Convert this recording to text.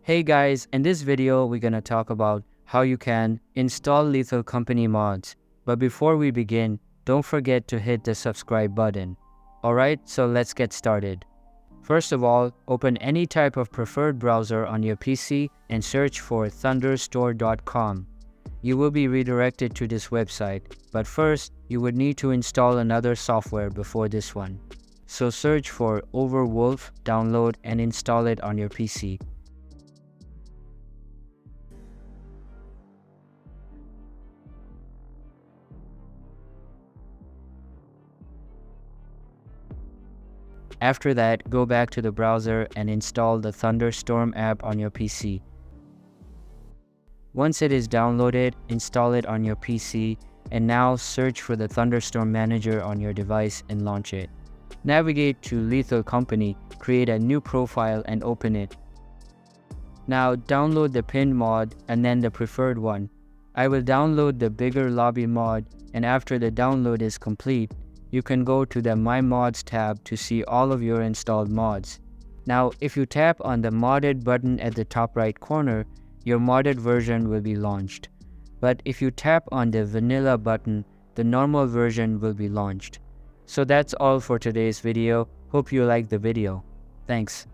Hey guys, in this video we're gonna talk about how you can install Lethal Company mods. But before we begin, don't forget to hit the subscribe button. Alright, so let's get started. First of all, open any type of preferred browser on your PC and search for thunderstore.com. You will be redirected to this website, but first you would need to install another software before this one. So search for Overwolf, download and install it on your PC. After that, go back to the browser and install the Thunderstorm app on your PC. Once it is downloaded, install it on your PC, and now search for the Thunderstorm Manager on your device and launch it. Navigate to Lethal Company, create a new profile and open it. Now download the pinned mod and then the preferred one. I will download the bigger lobby mod, and after the download is complete, you can go to the My Mods tab to see all of your installed mods. Now, if you tap on the modded button at the top right corner, your modded version will be launched. But if you tap on the vanilla button, the normal version will be launched. So that's all for today's video. Hope you liked the video. Thanks.